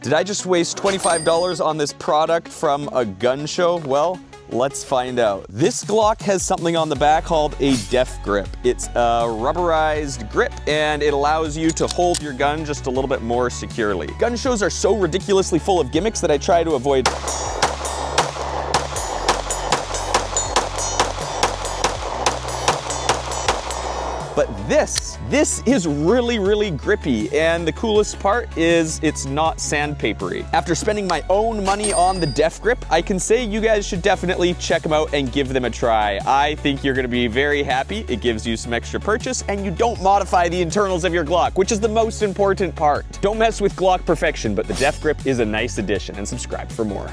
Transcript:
Did I just waste $25 on this product from a gun show? Well, let's find out. This Glock has something on the back called a Def Grip. It's a rubberized grip and it allows you to hold your gun just a little bit more securely. Gun shows are so ridiculously full of gimmicks that I try to avoid. But this is really, really grippy, and the coolest part is it's not sandpapery. After spending my own money on the Def Grip, I can say you guys should definitely check them out and give them a try. I think you're gonna be very happy. It gives you some extra purchase, and you don't modify the internals of your Glock, which is the most important part. Don't mess with Glock perfection, but the Def Grip is a nice addition, and subscribe for more.